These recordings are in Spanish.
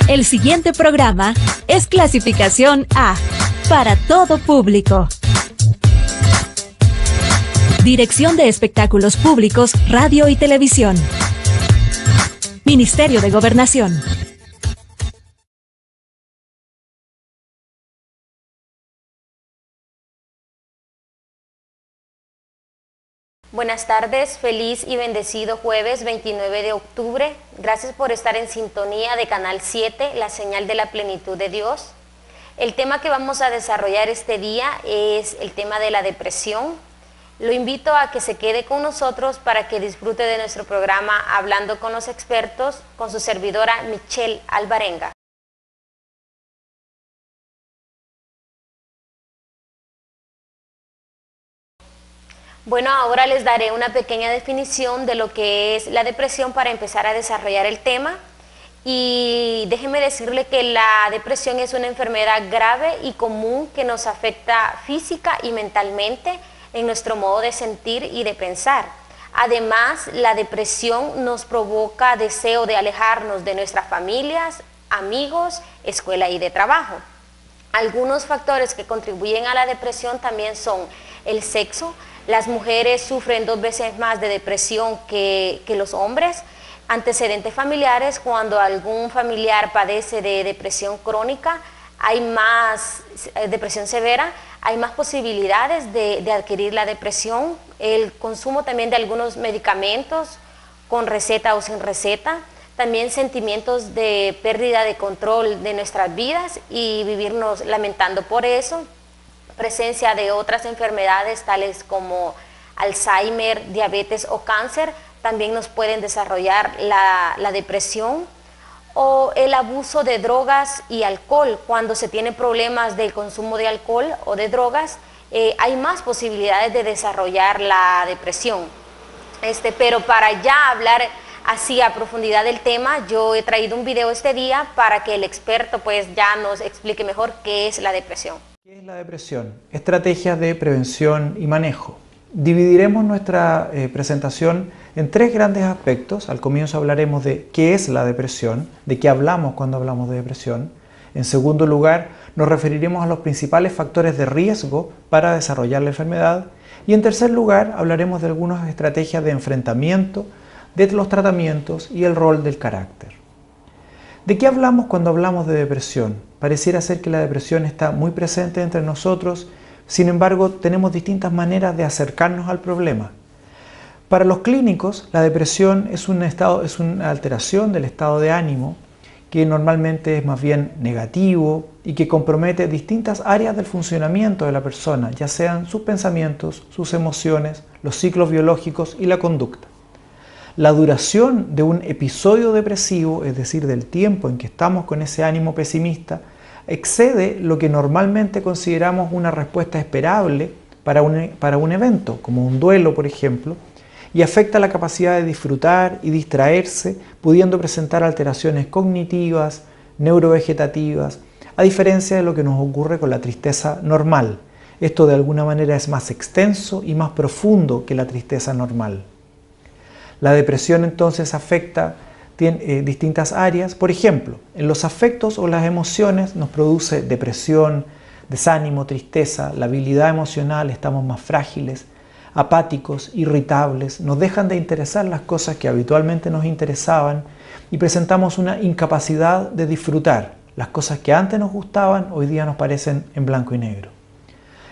El siguiente programa es clasificación A, para todo público. Dirección de Espectáculos Públicos, Radio y Televisión. Ministerio de Gobernación. Buenas tardes, feliz y bendecido jueves 29 de octubre. Gracias por estar en sintonía de Canal 7, la señal de la plenitud de Dios. El tema que vamos a desarrollar este día es el tema de la depresión. Lo invito a que se quede con nosotros para que disfrute de nuestro programa Hablando con los Expertos con su servidora Michelle Alvarenga. Bueno, ahora les daré una pequeña definición de lo que es la depresión para empezar a desarrollar el tema. Y déjenme decirle que la depresión es una enfermedad grave y común que nos afecta física y mentalmente en nuestro modo de sentir y de pensar. Además, la depresión nos provoca deseo de alejarnos de nuestras familias, amigos, escuela y de trabajo. Algunos factores que contribuyen a la depresión también son el sexo. Las mujeres sufren 2 veces más de depresión que los hombres. Antecedentes familiares: cuando algún familiar padece de depresión crónica, hay más depresión severa, hay más posibilidades de adquirir la depresión. El consumo también de algunos medicamentos con receta o sin receta. También sentimientos de pérdida de control de nuestras vidas y vivirnos lamentando por eso. Presencia de otras enfermedades tales como Alzheimer, diabetes o cáncer también nos pueden desarrollar la depresión. O el abuso de drogas y alcohol. Cuando se tiene problemas del consumo de alcohol o de drogas, hay más posibilidades de desarrollar la depresión. Pero para ya hablar así a profundidad del tema, yo he traído un video este día para que el experto pues ya nos explique mejor qué es la depresión. ¿Qué es la depresión? Estrategias de prevención y manejo. Dividiremos nuestra presentación en 3 grandes aspectos. Al comienzo hablaremos de qué es la depresión, de qué hablamos cuando hablamos de depresión. En segundo lugar, nos referiremos a los principales factores de riesgo para desarrollar la enfermedad. Y en tercer lugar, hablaremos de algunas estrategias de enfrentamiento, de los tratamientos y el rol del carácter. ¿De qué hablamos cuando hablamos de depresión? Pareciera ser que la depresión está muy presente entre nosotros, sin embargo, tenemos distintas maneras de acercarnos al problema. Para los clínicos, la depresión es una alteración del estado de ánimo que normalmente es más bien negativo y que compromete distintas áreas del funcionamiento de la persona, ya sean sus pensamientos, sus emociones, los ciclos biológicos y la conducta. La duración de un episodio depresivo, es decir, del tiempo en que estamos con ese ánimo pesimista, excede lo que normalmente consideramos una respuesta esperable para un evento, como un duelo, por ejemplo, y afecta la capacidad de disfrutar y distraerse, pudiendo presentar alteraciones cognitivas, neurovegetativas, a diferencia de lo que nos ocurre con la tristeza normal. Esto de alguna manera es más extenso y más profundo que la tristeza normal. La depresión entonces afecta distintas áreas. Por ejemplo, en los afectos o las emociones nos produce depresión, desánimo, tristeza, labilidad emocional, estamos más frágiles, apáticos, irritables, nos dejan de interesar las cosas que habitualmente nos interesaban y presentamos una incapacidad de disfrutar. Las cosas que antes nos gustaban hoy día nos parecen en blanco y negro.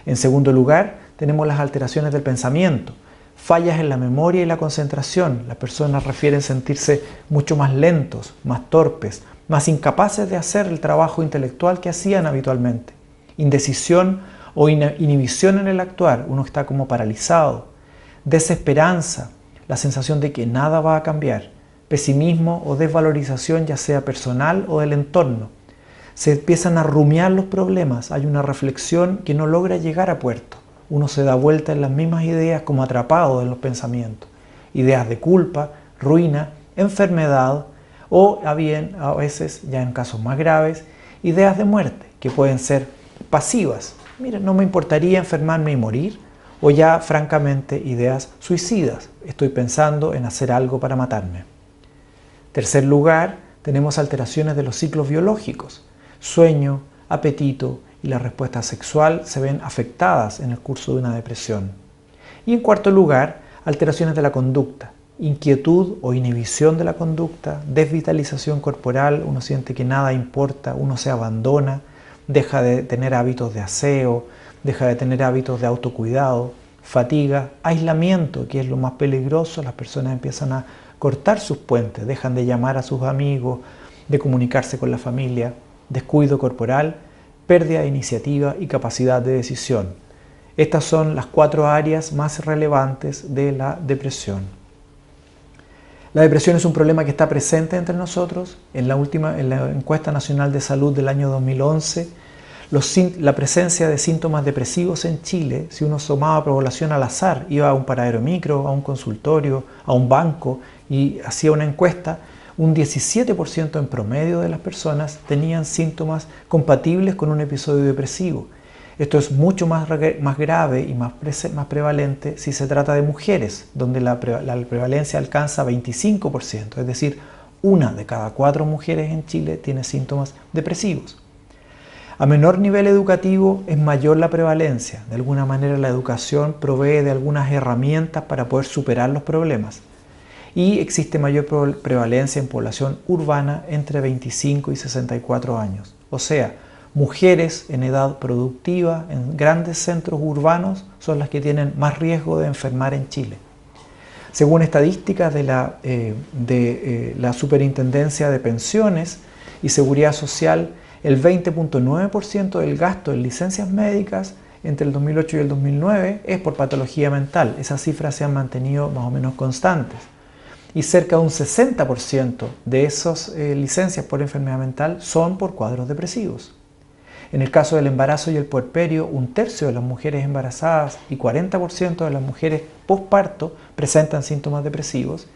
En segundo lugar, tenemos las alteraciones del pensamiento. Fallas en la memoria y la concentración. Las personas refieren sentirse mucho más lentos, más torpes, más incapaces de hacer el trabajo intelectual que hacían habitualmente. Indecisión o inhibición en el actuar, uno está como paralizado. Desesperanza, la sensación de que nada va a cambiar. Pesimismo o desvalorización, ya sea personal o del entorno. Se empiezan a rumiar los problemas, hay una reflexión que no logra llegar a puerto. Uno se da vuelta en las mismas ideas como atrapado en los pensamientos. Ideas de culpa, ruina, enfermedad o a veces, ya en casos más graves, ideas de muerte que pueden ser pasivas. Mira, no me importaría enfermarme y morir, o ya francamente ideas suicidas. Estoy pensando en hacer algo para matarme. Tercer lugar, tenemos alteraciones de los ciclos biológicos. Sueño, apetito y la respuesta sexual se ven afectadas en el curso de una depresión. Y en cuarto lugar, alteraciones de la conducta. Inquietud o inhibición de la conducta, desvitalización corporal, uno siente que nada importa, uno se abandona, deja de tener hábitos de aseo, deja de tener hábitos de autocuidado, fatiga, aislamiento, que es lo más peligroso. Las personas empiezan a cortar sus puentes, dejan de llamar a sus amigos, de comunicarse con la familia, descuido corporal, pérdida de iniciativa y capacidad de decisión. Estas son las 4 áreas más relevantes de la depresión. La depresión es un problema que está presente entre nosotros. En la encuesta nacional de salud del año 2011, la presencia de síntomas depresivos en Chile, si uno tomaba población al azar, iba a un paradero micro, a un consultorio, a un banco y hacía una encuesta, un 17% en promedio de las personas tenían síntomas compatibles con un episodio depresivo. Esto es mucho más grave y más prevalente si se trata de mujeres, donde la prevalencia alcanza 25%, es decir, 1 de cada 4 mujeres en Chile tiene síntomas depresivos. A menor nivel educativo es mayor la prevalencia. De alguna manera la educación provee de algunas herramientas para poder superar los problemas. Y existe mayor prevalencia en población urbana entre 25 y 64 años. O sea, mujeres en edad productiva en grandes centros urbanos son las que tienen más riesgo de enfermar en Chile. Según estadísticas de la Superintendencia de Pensiones y Seguridad Social, el 20.9% del gasto en licencias médicas entre el 2008 y el 2009 es por patología mental. Esas cifras se han mantenido más o menos constantes. Y cerca de un 60% de esas licencias por enfermedad mental son por cuadros depresivos. En el caso del embarazo y el puerperio, 1/3 de las mujeres embarazadas y 40% de las mujeres posparto presentan síntomas depresivos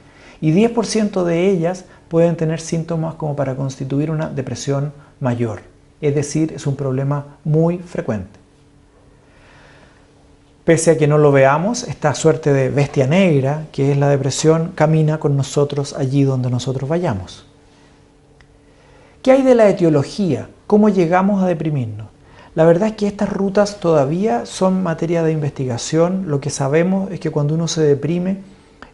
y 10% de ellas pueden tener síntomas como para constituir una depresión mayor. Es decir, es un problema muy frecuente. Pese a que no lo veamos, esta suerte de bestia negra, que es la depresión, camina con nosotros allí donde nosotros vayamos. ¿Qué hay de la etiología? ¿Cómo llegamos a deprimirnos? La verdad es que estas rutas todavía son materia de investigación. Lo que sabemos es que cuando uno se deprime,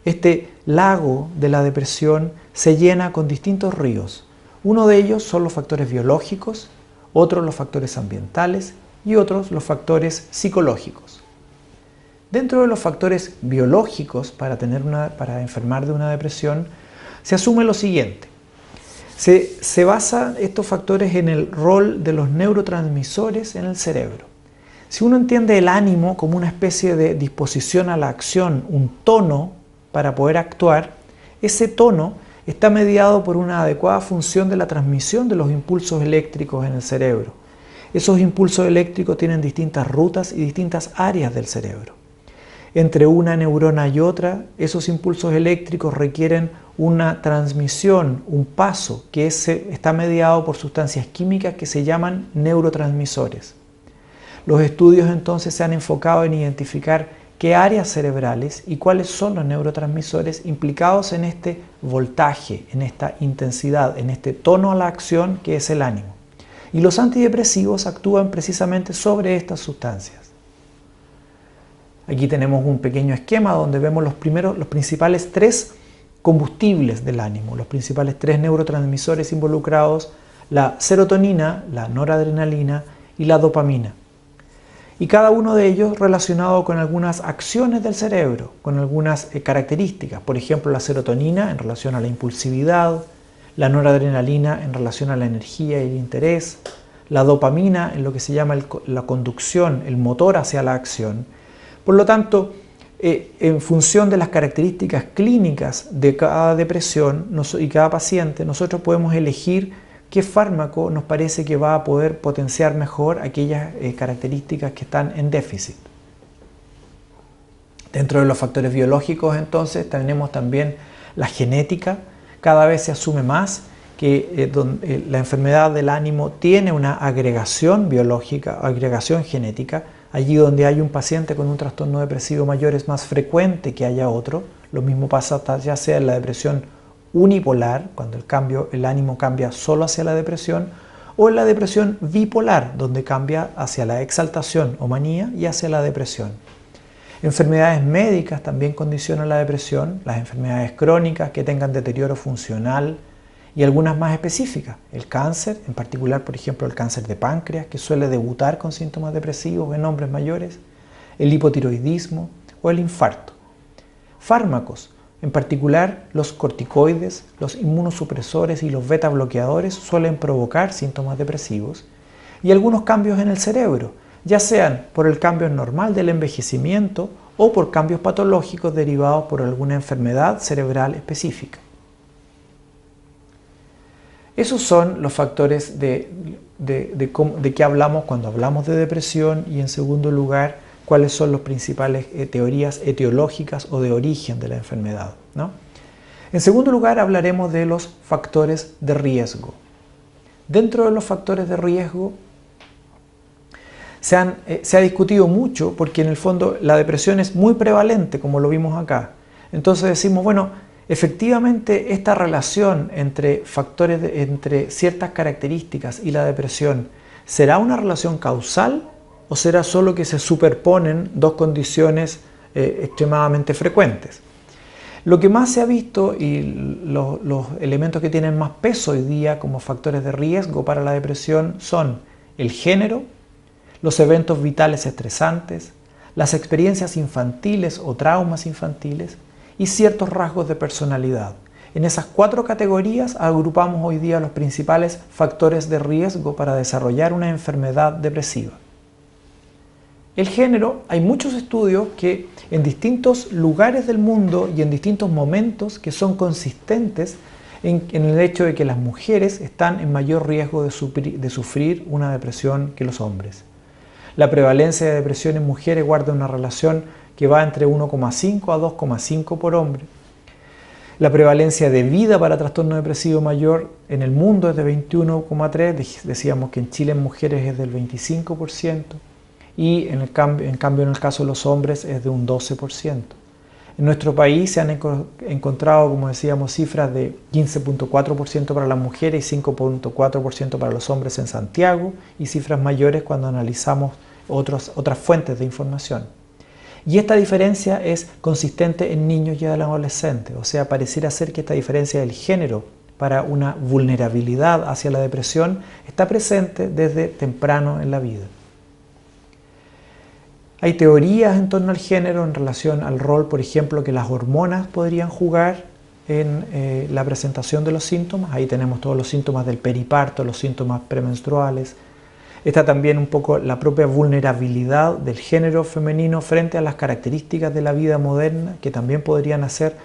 este lago de la depresión se llena con distintos ríos. Uno de ellos son los factores biológicos, otros los factores ambientales y otros los factores psicológicos. Dentro de los factores biológicos para enfermar de una depresión, se asume lo siguiente. Se basan estos factores en el rol de los neurotransmisores en el cerebro. Si uno entiende el ánimo como una especie de disposición a la acción, un tono para poder actuar, ese tono está mediado por una adecuada función de la transmisión de los impulsos eléctricos en el cerebro. Esos impulsos eléctricos tienen distintas rutas y distintas áreas del cerebro. Entre una neurona y otra, esos impulsos eléctricos requieren una transmisión, un paso, que está mediado por sustancias químicas que se llaman neurotransmisores. Los estudios entonces se han enfocado en identificar qué áreas cerebrales y cuáles son los neurotransmisores implicados en este voltaje, en esta intensidad, en este tono a la acción que es el ánimo. Y los antidepresivos actúan precisamente sobre estas sustancias. Aquí tenemos un pequeño esquema donde vemos los principales 3 combustibles del ánimo, los principales 3 neurotransmisores involucrados, la serotonina, la noradrenalina y la dopamina. Y cada uno de ellos relacionado con algunas acciones del cerebro, con algunas características. Por ejemplo, la serotonina en relación a la impulsividad, la noradrenalina en relación a la energía y el interés, la dopamina en lo que se llama la conducción, el motor hacia la acción. Por lo tanto, en función de las características clínicas de cada depresión y cada paciente, nosotros podemos elegir qué fármaco nos parece que va a poder potenciar mejor aquellas características que están en déficit. Dentro de los factores biológicos, entonces, tenemos también la genética. Cada vez se asume más que la enfermedad del ánimo tiene una agregación biológica, agregación genética. Allí donde hay un paciente con un trastorno depresivo mayor es más frecuente que haya otro. Lo mismo pasa ya sea en la depresión unipolar, cuando el ánimo cambia solo hacia la depresión, o en la depresión bipolar, donde cambia hacia la exaltación o manía y hacia la depresión. Enfermedades médicas también condicionan la depresión, las enfermedades crónicas que tengan deterioro funcional y algunas más específicas. El cáncer, en particular, por ejemplo, el cáncer de páncreas, que suele debutar con síntomas depresivos en hombres mayores, el hipotiroidismo o el infarto. Fármacos, en particular los corticoides, los inmunosupresores y los beta bloqueadores suelen provocar síntomas depresivos, y algunos cambios en el cerebro, ya sean por el cambio normal del envejecimiento o por cambios patológicos derivados por alguna enfermedad cerebral específica. Esos son los factores de qué hablamos cuando hablamos de depresión, y en segundo lugar, cuáles son las principales teorías etiológicas o de origen de la enfermedad, ¿no? En segundo lugar, hablaremos de los factores de riesgo. Dentro de los factores de riesgo se ha discutido mucho, porque en el fondo la depresión es muy prevalente, como lo vimos acá. Entonces decimos, bueno, efectivamente esta relación entre entre ciertas características y la depresión, ¿será una relación causal o será solo que se superponen dos condiciones extremadamente frecuentes? Lo que más se ha visto, y los elementos que tienen más peso hoy día como factores de riesgo para la depresión, son el género, los eventos vitales estresantes, las experiencias infantiles o traumas infantiles y ciertos rasgos de personalidad. En esas 4 categorías agrupamos hoy día los principales factores de riesgo para desarrollar una enfermedad depresiva. El género, hay muchos estudios que en distintos lugares del mundo y en distintos momentos que son consistentes en el hecho de que las mujeres están en mayor riesgo de sufrir una depresión que los hombres. La prevalencia de depresión en mujeres guarda una relación que va entre 1,5 a 2,5 por hombre. La prevalencia de vida para trastorno depresivo mayor en el mundo es de 21,3, decíamos que en Chile en mujeres es del 25%, y en cambio en el caso de los hombres es de un 12%. En nuestro país se han encontrado, como decíamos, cifras de 15,4% para las mujeres y 5,4% para los hombres en Santiago, y cifras mayores cuando analizamos otras fuentes de información. Y esta diferencia es consistente en niños y adolescentes, o sea, pareciera ser que esta diferencia del género para una vulnerabilidad hacia la depresión está presente desde temprano en la vida. Hay teorías en torno al género en relación al rol, por ejemplo, que las hormonas podrían jugar en la presentación de los síntomas. Ahí tenemos todos los síntomas del periparto, los síntomas premenstruales. Está también un poco la propia vulnerabilidad del género femenino frente a las características de la vida moderna, que también podrían hacer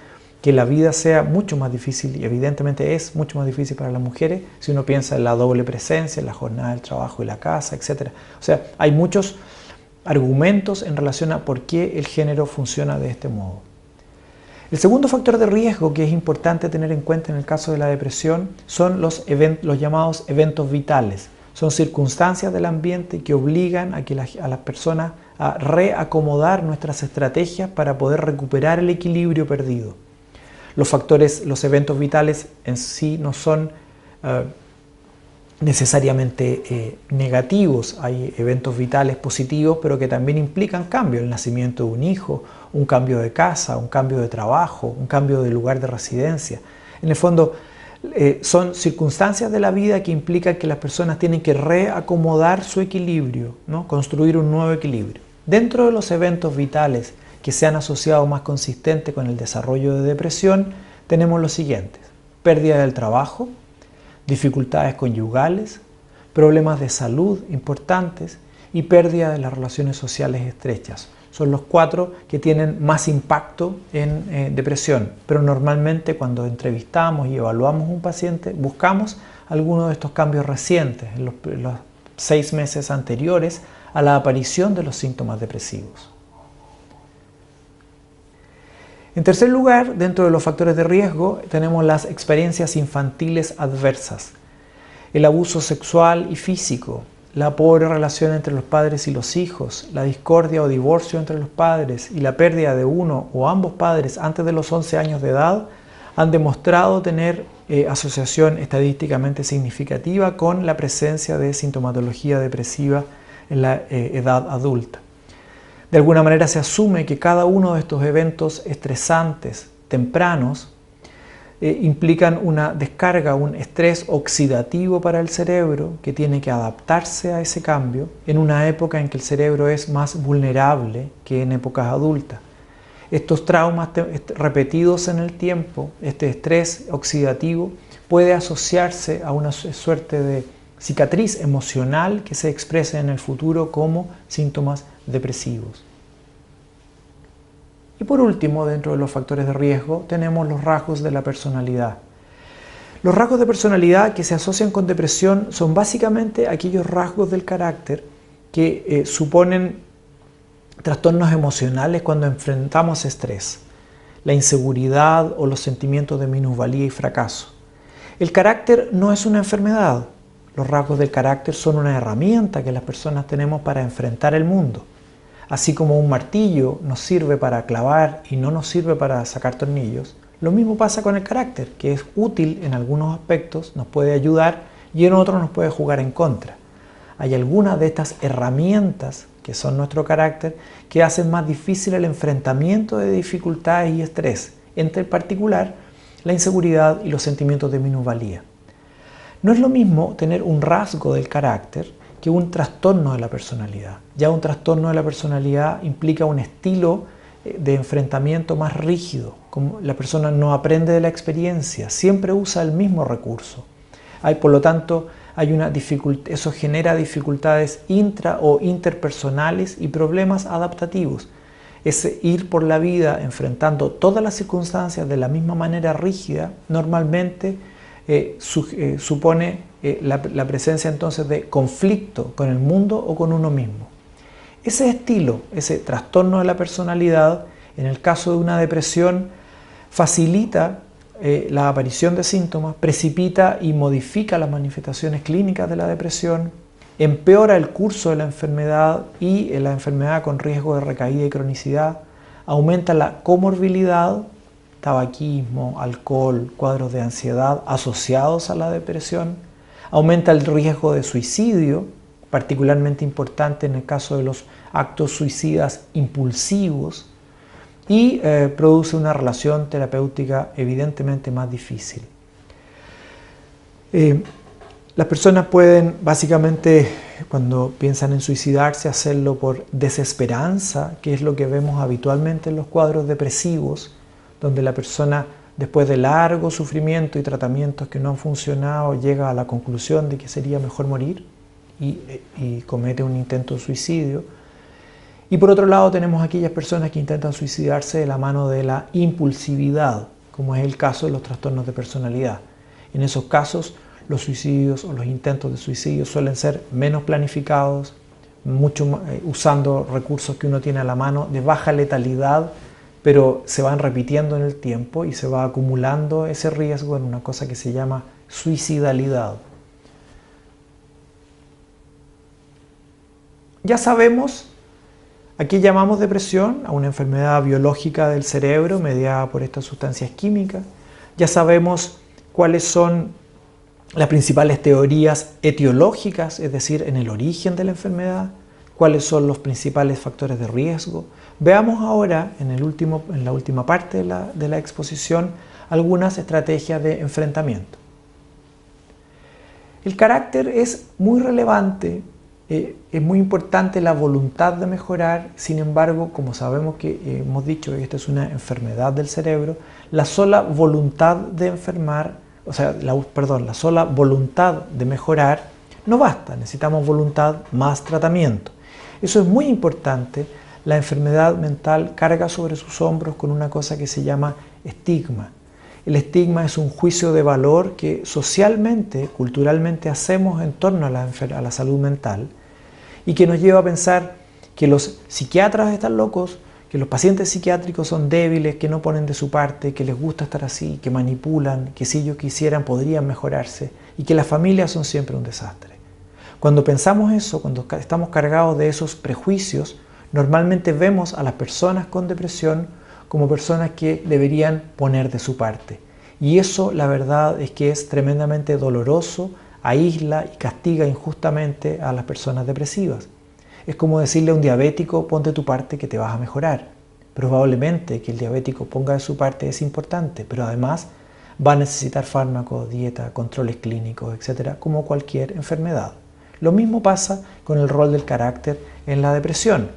que la vida sea mucho más difícil, y evidentemente es mucho más difícil para las mujeres si uno piensa en la doble presencia, en la jornada del trabajo y la casa, etc. O sea, hay muchos argumentos en relación a por qué el género funciona de este modo. El segundo factor de riesgo que es importante tener en cuenta en el caso de la depresión son los llamados eventos vitales. Son circunstancias del ambiente que obligan a las personas a reacomodar nuestras estrategias para poder recuperar el equilibrio perdido. Los eventos vitales en sí no son necesariamente negativos. Hay eventos vitales positivos, pero que también implican cambio: el nacimiento de un hijo, un cambio de casa, un cambio de trabajo, un cambio de lugar de residencia. En el fondo, son circunstancias de la vida que implican que las personas tienen que reacomodar su equilibrio, ¿no? Construir un nuevo equilibrio. Dentro de los eventos vitales que se han asociado más consistente con el desarrollo de depresión, tenemos los siguientes: pérdida del trabajo, dificultades conyugales, problemas de salud importantes y pérdida de las relaciones sociales estrechas. Son los 4 que tienen más impacto en depresión, pero normalmente cuando entrevistamos y evaluamos a un paciente buscamos algunos de estos cambios recientes, en los 6 meses anteriores a la aparición de los síntomas depresivos. En tercer lugar, dentro de los factores de riesgo, tenemos las experiencias infantiles adversas, el abuso sexual y físico, la pobre relación entre los padres y los hijos, la discordia o divorcio entre los padres y la pérdida de uno o ambos padres antes de los 11 años de edad han demostrado tener asociación estadísticamente significativa con la presencia de sintomatología depresiva en la edad adulta. De alguna manera se asume que cada uno de estos eventos estresantes tempranos implican una descarga, un estrés oxidativo para el cerebro que tiene que adaptarse a ese cambio en una época en que el cerebro es más vulnerable que en épocas adultas. Estos traumas repetidos en el tiempo, este estrés oxidativo, puede asociarse a una suerte de cicatriz emocional que se expresa en el futuro como síntomas depresivos. Y por último, dentro de los factores de riesgo, tenemos los rasgos de la personalidad. Los rasgos de personalidad que se asocian con depresión son básicamente aquellos rasgos del carácter que suponen trastornos emocionales cuando enfrentamos estrés, la inseguridad o los sentimientos de minusvalía y fracaso. El carácter no es una enfermedad. Los rasgos del carácter son una herramienta que las personas tenemos para enfrentar el mundo. Así como un martillo nos sirve para clavar y no nos sirve para sacar tornillos, lo mismo pasa con el carácter, que es útil en algunos aspectos, nos puede ayudar y en otros nos puede jugar en contra. Hay algunas de estas herramientas que son nuestro carácter que hacen más difícil el enfrentamiento de dificultades y estrés, entre en particular la inseguridad y los sentimientos de minusvalía. No es lo mismo tener un rasgo del carácter que un trastorno de la personalidad. Ya un trastorno de la personalidad implica un estilo de enfrentamiento más rígido, como la persona no aprende de la experiencia, siempre usa el mismo recurso. Por lo tanto, eso genera dificultades intra o interpersonales y problemas adaptativos. Es ir por la vida enfrentando todas las circunstancias de la misma manera rígida, normalmente supone la presencia entonces de conflicto con el mundo o con uno mismo. Ese estilo, ese trastorno de la personalidad, en el caso de una depresión, facilita la aparición de síntomas, precipita y modifica las manifestaciones clínicas de la depresión, empeora el curso de la enfermedad y la enfermedad con riesgo de recaída y cronicidad, aumenta la comorbilidad, tabaquismo, alcohol, cuadros de ansiedad asociados a la depresión, aumenta el riesgo de suicidio, particularmente importante en el caso de los actos suicidas impulsivos, y produce una relación terapéutica evidentemente más difícil. Las personas pueden básicamente, cuando piensan en suicidarse, hacerlo por desesperanza, que es lo que vemos habitualmente en los cuadros depresivos, donde la persona, después de largo sufrimiento y tratamientos que no han funcionado, llega a la conclusión de que sería mejor morir y comete un intento de suicidio. Y por otro lado tenemos aquellas personas que intentan suicidarse de la mano de la impulsividad, como es el caso de los trastornos de personalidad. En esos casos, los suicidios o los intentos de suicidio suelen ser menos planificados, usando recursos que uno tiene a la mano de baja letalidad, pero se van repitiendo en el tiempo y se va acumulando ese riesgo en una cosa que se llama suicidalidad. Ya sabemos a qué llamamos depresión, a una enfermedad biológica del cerebro mediada por estas sustancias químicas. Ya sabemos cuáles son las principales teorías etiológicas, es decir, en el origen de la enfermedad, cuáles son los principales factores de riesgo. Veamos ahora, en la última parte de la exposición, algunas estrategias de enfrentamiento. El carácter es muy relevante, es muy importante la voluntad de mejorar. Sin embargo, como sabemos que hemos dicho que esta es una enfermedad del cerebro, la sola voluntad de enfermar, la sola voluntad de mejorar no basta, necesitamos voluntad más tratamiento. Eso es muy importante. La enfermedad mental carga sobre sus hombros con una cosa que se llama estigma. El estigma es un juicio de valor que socialmente, culturalmente hacemos en torno a la salud mental y que nos lleva a pensar que los psiquiatras están locos, que los pacientes psiquiátricos son débiles, que no ponen de su parte, que les gusta estar así, que manipulan, que si ellos quisieran podrían mejorarse y que las familias son siempre un desastre. Cuando pensamos eso, cuando estamos cargados de esos prejuicios, normalmente vemos a las personas con depresión como personas que deberían poner de su parte. Y eso, la verdad, es que es tremendamente doloroso, aísla y castiga injustamente a las personas depresivas. Es como decirle a un diabético, ponte tu parte que te vas a mejorar. Probablemente que el diabético ponga de su parte es importante, pero además va a necesitar fármacos, dieta, controles clínicos, etcétera, como cualquier enfermedad. Lo mismo pasa con el rol del carácter en la depresión.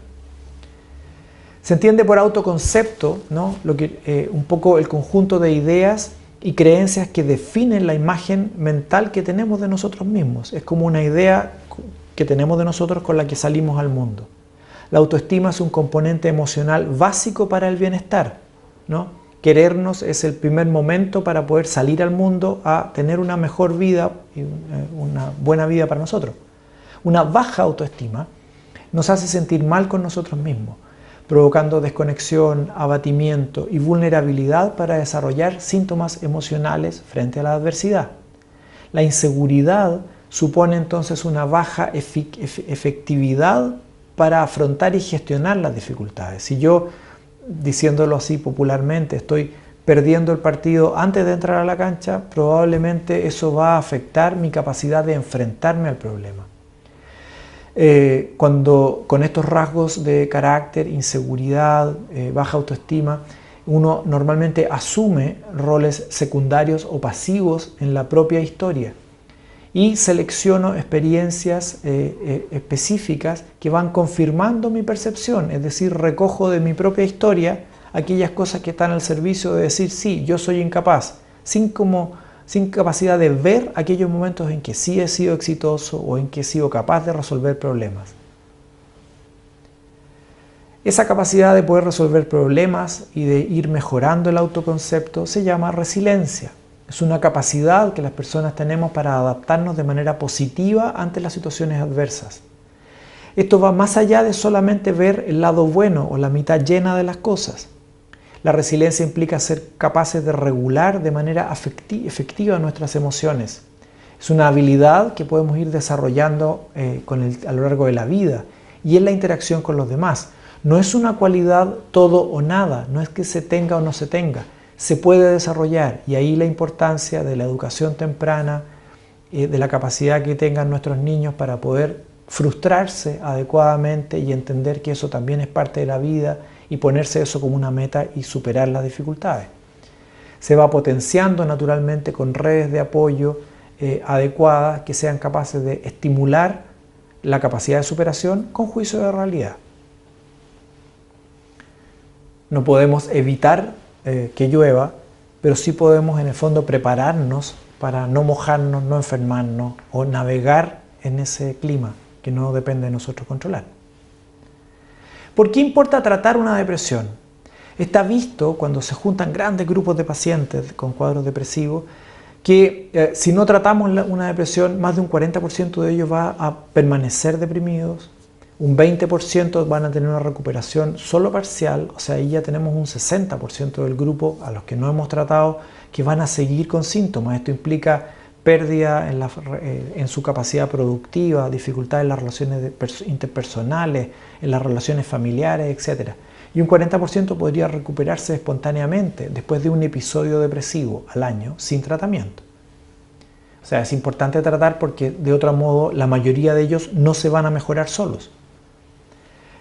Se entiende por autoconcepto, ¿no? Un poco el conjunto de ideas y creencias que definen la imagen mental que tenemos de nosotros mismos. Es como una idea que tenemos de nosotros con la que salimos al mundo. La autoestima es un componente emocional básico para el bienestar, ¿no? Querernos es el primer momento para poder salir al mundo a tener una mejor vida y una buena vida para nosotros. Una baja autoestima nos hace sentir mal con nosotros mismos, provocando desconexión, abatimiento y vulnerabilidad para desarrollar síntomas emocionales frente a la adversidad. La inseguridad supone entonces una baja efectividad para afrontar y gestionar las dificultades. Si yo, diciéndolo así popularmente, estoy perdiendo el partido antes de entrar a la cancha, probablemente eso va a afectar mi capacidad de enfrentarme al problema. Cuando con estos rasgos de carácter, inseguridad, baja autoestima, uno normalmente asume roles secundarios o pasivos en la propia historia y selecciono experiencias específicas que van confirmando mi percepción, es decir, recojo de mi propia historia aquellas cosas que están al servicio de decir, sí, yo soy incapaz, sin capacidad de ver aquellos momentos en que sí he sido exitoso o en que he sido capaz de resolver problemas. Esa capacidad de poder resolver problemas y de ir mejorando el autoconcepto se llama resiliencia. Es una capacidad que las personas tenemos para adaptarnos de manera positiva ante las situaciones adversas. Esto va más allá de solamente ver el lado bueno o la mitad llena de las cosas. La resiliencia implica ser capaces de regular de manera efectiva nuestras emociones. Es una habilidad que podemos ir desarrollando a lo largo de la vida y en la interacción con los demás. No es una cualidad todo o nada, no es que se tenga o no se tenga. Se puede desarrollar y ahí la importancia de la educación temprana, de la capacidad que tengan nuestros niños para poder frustrarse adecuadamente y entender que eso también es parte de la vida y ponerse eso como una meta y superar las dificultades. Se va potenciando naturalmente con redes de apoyo adecuadas que sean capaces de estimular la capacidad de superación con juicio de realidad. No podemos evitar que llueva, pero sí podemos en el fondo prepararnos para no mojarnos, no enfermarnos o navegar en ese clima que no depende de nosotros controlar. ¿Por qué importa tratar una depresión? Está visto cuando se juntan grandes grupos de pacientes con cuadros depresivos que si no tratamos una depresión, más de un 40% de ellos va a permanecer deprimidos, un 20% van a tener una recuperación solo parcial, o sea, ahí ya tenemos un 60% del grupo a los que no hemos tratado que van a seguir con síntomas. Esto implica pérdida en su capacidad productiva, dificultad en las relaciones interpersonales, en las relaciones familiares, etc. Y un 40% podría recuperarse espontáneamente después de un episodio depresivo al año sin tratamiento. O sea, es importante tratar porque de otro modo la mayoría de ellos no se van a mejorar solos.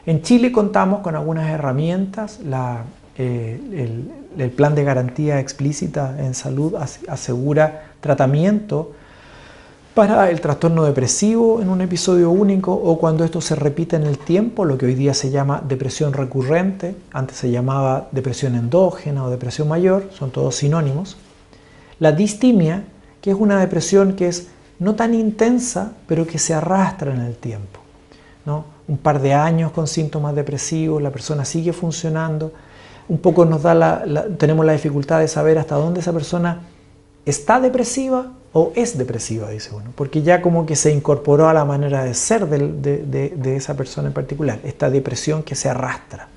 En Chile contamos con algunas herramientas. El plan de garantía explícita en salud asegura tratamiento para el trastorno depresivo en un episodio único o cuando esto se repite en el tiempo, lo que hoy día se llama depresión recurrente, antes se llamaba depresión endógena o depresión mayor, son todos sinónimos. La distimia, que es una depresión que es no tan intensa, pero que se arrastra en el tiempo, ¿no? Un par de años con síntomas depresivos, la persona sigue funcionando, un poco nos da tenemos la dificultad de saber hasta dónde esa persona está depresiva o es depresiva, dice uno, porque ya como que se incorporó a la manera de ser de esa persona en particular, esta depresión que se arrastra.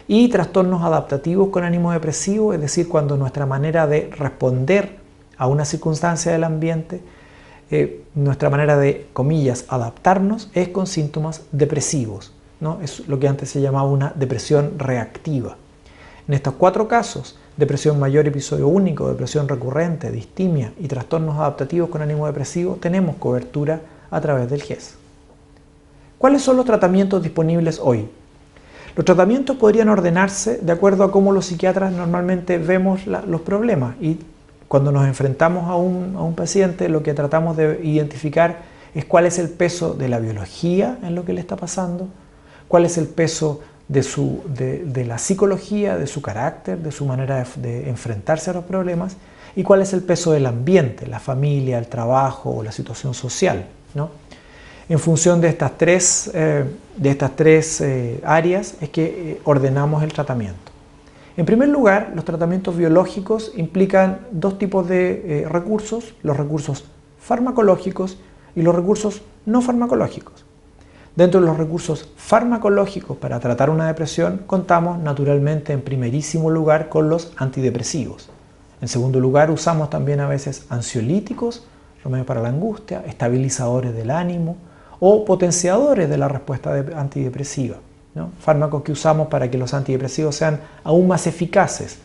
Y trastornos adaptativos con ánimo depresivo, es decir, cuando nuestra manera de responder a una circunstancia del ambiente, nuestra manera de, comillas, adaptarnos es con síntomas depresivos, ¿no? Es lo que antes se llamaba una depresión reactiva. En estos 4 casos depresión mayor episodio único, depresión recurrente, distimia y trastornos adaptativos con ánimo depresivo, tenemos cobertura a través del GES. ¿Cuáles son los tratamientos disponibles hoy? Los tratamientos podrían ordenarse de acuerdo a cómo los psiquiatras normalmente vemos los problemas, y cuando nos enfrentamos a un paciente lo que tratamos de identificar es cuál es el peso de la biología en lo que le está pasando, cuál es el peso de la psicología, de su carácter, de su manera de enfrentarse a los problemas, y cuál es el peso del ambiente, la familia, el trabajo o la situación social, ¿no? En función de estas tres áreas es que ordenamos el tratamiento. En primer lugar, los tratamientos biológicos implican dos tipos de recursos: los recursos farmacológicos y los recursos no farmacológicos. Dentro de los recursos farmacológicos para tratar una depresión, contamos naturalmente en primerísimo lugar con los antidepresivos. En segundo lugar, usamos también a veces ansiolíticos, remedios para la angustia, estabilizadores del ánimo o potenciadores de la respuesta antidepresiva, ¿no? Fármacos que usamos para que los antidepresivos sean aún más eficaces,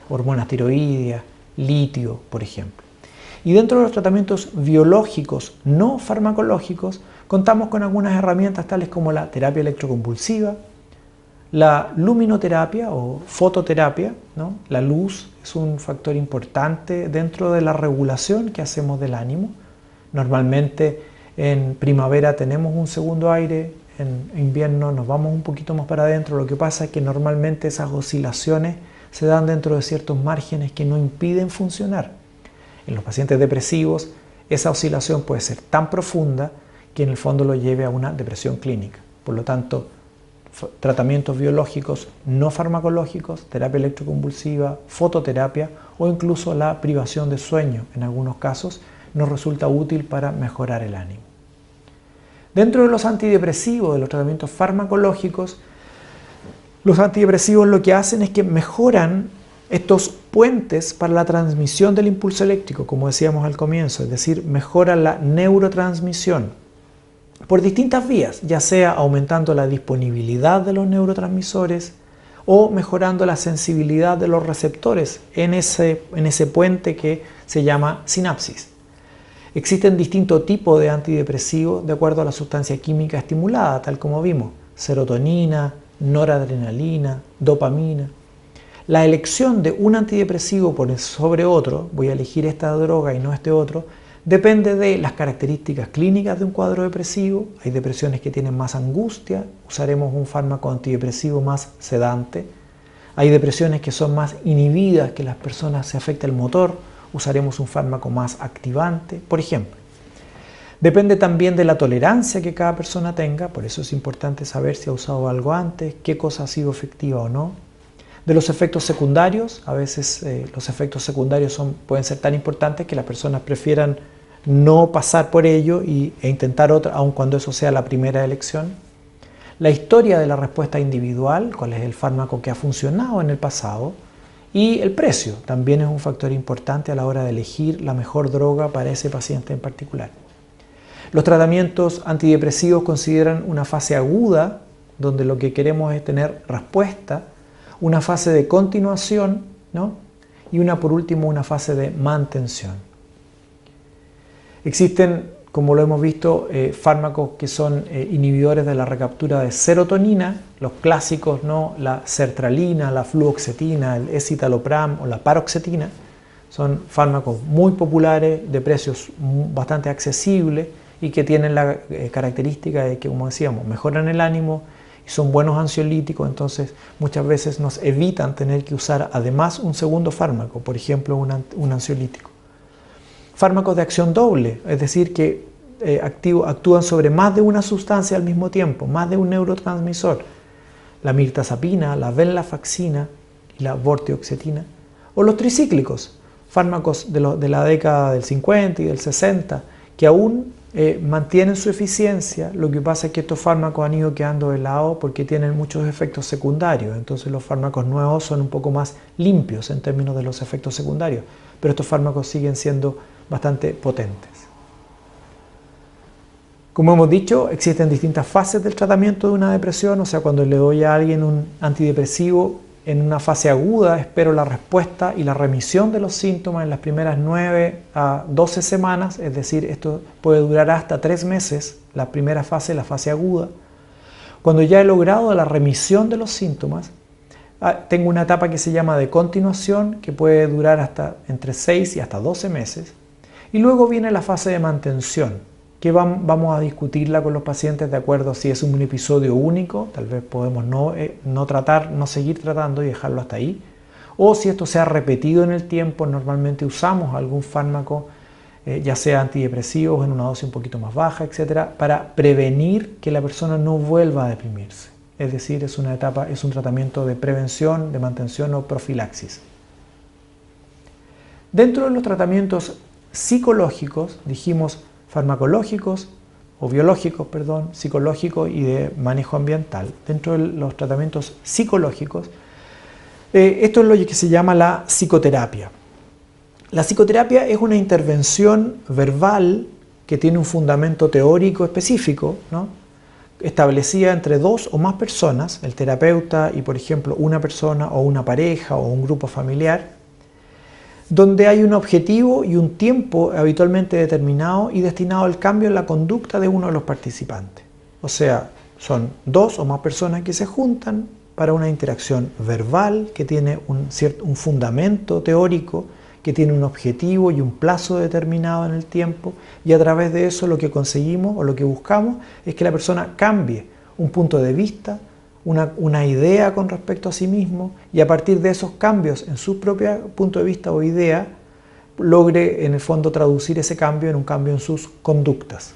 hormonas tiroideas, litio, por ejemplo. Y dentro de los tratamientos biológicos no farmacológicos, contamos con algunas herramientas tales como la terapia electroconvulsiva, la luminoterapia o fototerapia, ¿no? La luz es un factor importante dentro de la regulación que hacemos del ánimo. Normalmente en primavera tenemos un segundo aire, en invierno nos vamos un poquito más para adentro. Lo que pasa es que normalmente esas oscilaciones se dan dentro de ciertos márgenes que no impiden funcionar. En los pacientes depresivos, esa oscilación puede ser tan profunda que en el fondo lo lleve a una depresión clínica. Por lo tanto, tratamientos biológicos no farmacológicos, terapia electroconvulsiva, fototerapia o incluso la privación de sueño en algunos casos nos resulta útil para mejorar el ánimo. Dentro de los antidepresivos, de los tratamientos farmacológicos, los antidepresivos lo que hacen es que mejoran estos puentes para la transmisión del impulso eléctrico, como decíamos al comienzo, es decir, mejoran la neurotransmisión por distintas vías, ya sea aumentando la disponibilidad de los neurotransmisores o mejorando la sensibilidad de los receptores en ese puente que se llama sinapsis. Existen distintos tipos de antidepresivos de acuerdo a la sustancia química estimulada, tal como vimos: serotonina, noradrenalina, dopamina. La elección de un antidepresivo sobre otro, voy a elegir esta droga y no este otro, depende de las características clínicas de un cuadro depresivo. Hay depresiones que tienen más angustia, usaremos un fármaco antidepresivo más sedante. Hay depresiones que son más inhibidas, que las personas se afecta el motor, usaremos un fármaco más activante, por ejemplo. Depende también de la tolerancia que cada persona tenga, por eso es importante saber si ha usado algo antes, qué cosa ha sido efectiva o no. De los efectos secundarios, a veces los efectos secundarios pueden ser tan importantes que las personas prefieran no pasar por ello e intentar otra, aun cuando eso sea la primera elección. La historia de la respuesta individual, cuál es el fármaco que ha funcionado en el pasado, y el precio también es un factor importante a la hora de elegir la mejor droga para ese paciente en particular. Los tratamientos antidepresivos consideran una fase aguda, donde lo que queremos es tener respuesta, una fase de continuación, ¿no? Y por último, una fase de mantención. Existen, como lo hemos visto, fármacos que son inhibidores de la recaptura de serotonina, los clásicos, ¿no? La sertralina, la fluoxetina, el escitalopram o la paroxetina. Son fármacos muy populares, de precios bastante accesibles y que tienen la característica de que, como decíamos, mejoran el ánimo y son buenos ansiolíticos. Entonces muchas veces nos evitan tener que usar además un segundo fármaco, por ejemplo un ansiolítico. Fármacos de acción doble, es decir, que actúan sobre más de una sustancia al mismo tiempo, más de un neurotransmisor. La mirtazapina, la venlafaxina y la vortioxetina. O los tricíclicos, fármacos de la década del 50 y del 60, que aún mantienen su eficiencia. Lo que pasa es que estos fármacos han ido quedando de lado porque tienen muchos efectos secundarios. Entonces los fármacos nuevos son un poco más limpios en términos de los efectos secundarios, pero estos fármacos siguen siendo bastante potentes. Como hemos dicho, existen distintas fases del tratamiento de una depresión. O sea, cuando le doy a alguien un antidepresivo, en una fase aguda espero la respuesta y la remisión de los síntomas en las primeras 9 a 12 semanas, es decir, esto puede durar hasta 3 meses, la primera fase, la fase aguda. Cuando ya he logrado la remisión de los síntomas, tengo una etapa que se llama de continuación, que puede durar hasta entre 6 y hasta 12 meses. Y luego viene la fase de mantención, que vamos a discutirla con los pacientes de acuerdo a si es un episodio único, tal vez podemos no seguir tratando y dejarlo hasta ahí, o si esto se ha repetido en el tiempo, normalmente usamos algún fármaco, ya sea antidepresivos en una dosis un poquito más baja, etcétera, para prevenir que la persona no vuelva a deprimirse. Es decir, es una etapa, es un tratamiento de prevención, de mantención o profilaxis. Dentro de los tratamientos psicológicos, dijimos farmacológicos o biológicos, perdón, psicológicos y de manejo ambiental. Dentro de los tratamientos psicológicos, esto es lo que se llama la psicoterapia. La psicoterapia es una intervención verbal que tiene un fundamento teórico específico, ¿no?, establecida entre 2 o más personas, el terapeuta y, por ejemplo, una persona o una pareja o un grupo familiar, donde hay un objetivo y un tiempo habitualmente determinado y destinado al cambio en la conducta de uno de los participantes. O sea, son 2 o más personas que se juntan para una interacción verbal que tiene un fundamento teórico, que tiene un objetivo y un plazo determinado en el tiempo, y a través de eso lo que conseguimos o lo que buscamos es que la persona cambie un punto de vista, una idea con respecto a sí mismo, y a partir de esos cambios en su propio punto de vista o idea, logre en el fondo traducir ese cambio en un cambio en sus conductas.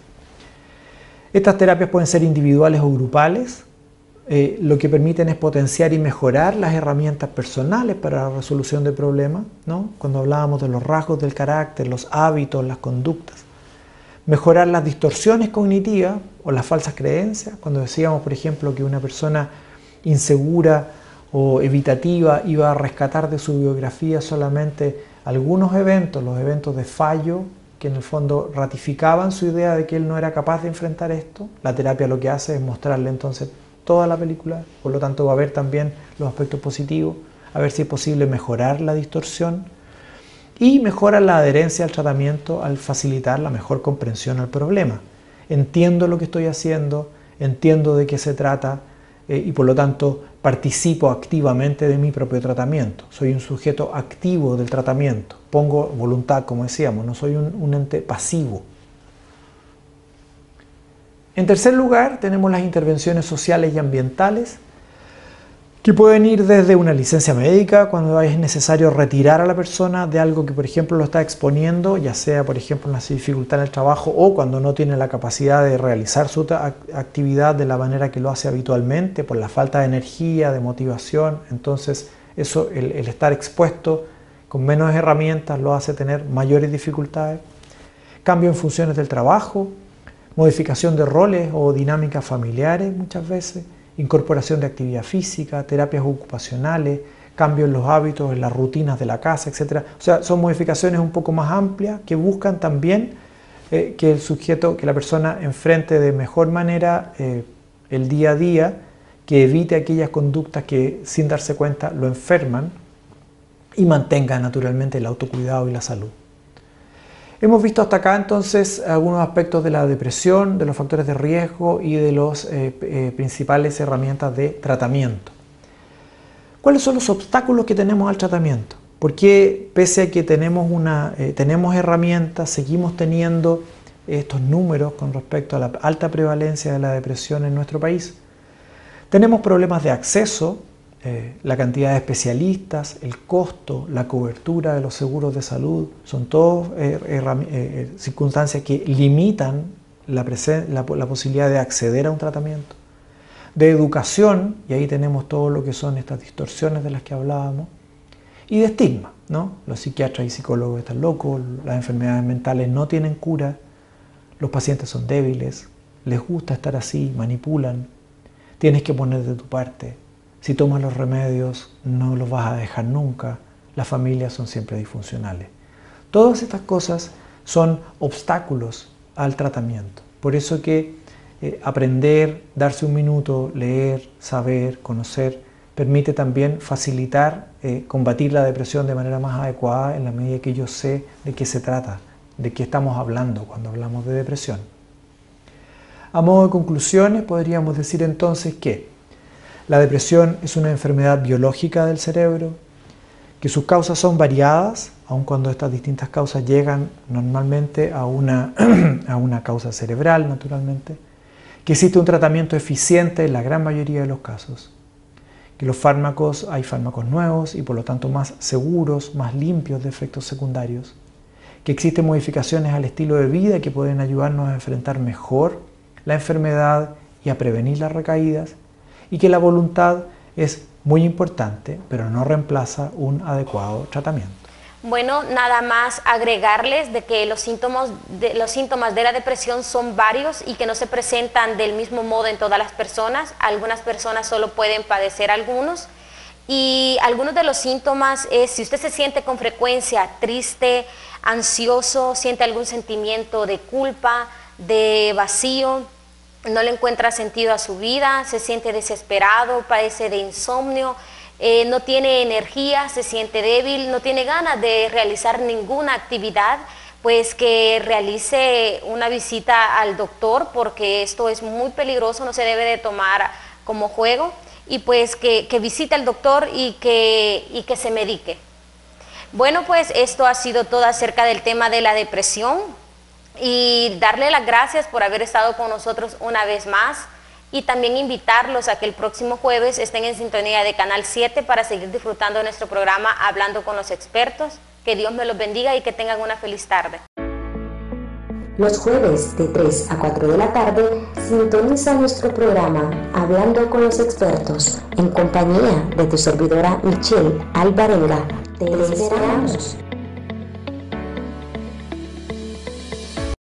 Estas terapias pueden ser individuales o grupales, lo que permiten es potenciar y mejorar las herramientas personales para la resolución de problemas, ¿no? Cuando hablábamos de los rasgos del carácter, los hábitos, las conductas. Mejorar las distorsiones cognitivas o las falsas creencias, cuando decíamos, por ejemplo, que una persona insegura o evitativa iba a rescatar de su biografía solamente algunos eventos, los eventos de fallo, que en el fondo ratificaban su idea de que él no era capaz de enfrentar esto. La terapia lo que hace es mostrarle entonces toda la película, por lo tanto va a ver también los aspectos positivos, a ver si es posible mejorar la distorsión, y mejora la adherencia al tratamiento al facilitar la mejor comprensión al problema. Entiendo lo que estoy haciendo, entiendo de qué se trata y por lo tanto participo activamente de mi propio tratamiento. Soy un sujeto activo del tratamiento, pongo voluntad, como decíamos, no soy un ente pasivo. En tercer lugar, tenemos las intervenciones sociales y ambientales, que pueden ir desde una licencia médica, cuando es necesario retirar a la persona de algo que, por ejemplo, lo está exponiendo, ya sea, por ejemplo, una dificultad en el trabajo o cuando no tiene la capacidad de realizar su actividad de la manera que lo hace habitualmente, por la falta de energía, de motivación. Entonces, eso, el estar expuesto con menos herramientas lo hace tener mayores dificultades. Cambio en funciones del trabajo, modificación de roles o dinámicas familiares muchas veces, incorporación de actividad física, terapias ocupacionales, cambios en los hábitos, en las rutinas de la casa, etc. O sea, son modificaciones un poco más amplias que buscan también que el sujeto, que la persona enfrente de mejor manera el día a día, que evite aquellas conductas que sin darse cuenta lo enferman y mantenga naturalmente el autocuidado y la salud. Hemos visto hasta acá entonces algunos aspectos de la depresión, de los factores de riesgo y de las principales herramientas de tratamiento. ¿Cuáles son los obstáculos que tenemos al tratamiento? ¿Por qué, pese a que tenemos herramientas, seguimos teniendo estos números con respecto a la alta prevalencia de la depresión en nuestro país? Tenemos problemas de acceso, la cantidad de especialistas, el costo, la cobertura de los seguros de salud, son todas circunstancias que limitan la posibilidad de acceder a un tratamiento. De educación, y ahí tenemos todo lo que son estas distorsiones de las que hablábamos, y de estigma, ¿no? Los psiquiatras y psicólogos están locos, las enfermedades mentales no tienen cura, los pacientes son débiles, les gusta estar así, manipulan, tienes que poner de tu parte. Si tomas los remedios, no los vas a dejar nunca. Las familias son siempre disfuncionales. Todas estas cosas son obstáculos al tratamiento. Por eso que aprender, darse un minuto, leer, saber, conocer, permite también facilitar combatir la depresión de manera más adecuada en la medida que yo sé de qué se trata, de qué estamos hablando cuando hablamos de depresión. A modo de conclusiones, podríamos decir entonces que la depresión es una enfermedad biológica del cerebro, que sus causas son variadas, aun cuando estas distintas causas llegan normalmente a una causa cerebral, naturalmente, que existe un tratamiento eficiente en la gran mayoría de los casos, que hay fármacos nuevos y por lo tanto más seguros, más limpios de efectos secundarios, que existen modificaciones al estilo de vida que pueden ayudarnos a enfrentar mejor la enfermedad y a prevenir las recaídas, y que la voluntad es muy importante, pero no reemplaza un adecuado tratamiento. Bueno, nada más agregarles de que los síntomas de la depresión son varios y que no se presentan del mismo modo en todas las personas. Algunas personas solo pueden padecer algunos. Y algunos de los síntomas es, si usted se siente con frecuencia triste, ansioso, siente algún sentimiento de culpa, de vacío, no le encuentra sentido a su vida, se siente desesperado, padece de insomnio, no tiene energía, se siente débil, no tiene ganas de realizar ninguna actividad, pues que realice una visita al doctor, porque esto es muy peligroso, no se debe de tomar como juego, y pues que visite al doctor y que se medique. Bueno, pues esto ha sido todo acerca del tema de la depresión, y darle las gracias por haber estado con nosotros una vez más, y también invitarlos a que el próximo jueves estén en sintonía de Canal 7 para seguir disfrutando de nuestro programa Hablando con los Expertos. Que Dios me los bendiga y que tengan una feliz tarde. Los jueves de 3 a 4 de la tarde sintoniza nuestro programa Hablando con los Expertos en compañía de tu servidora Michelle Alvarenga. Te esperamos.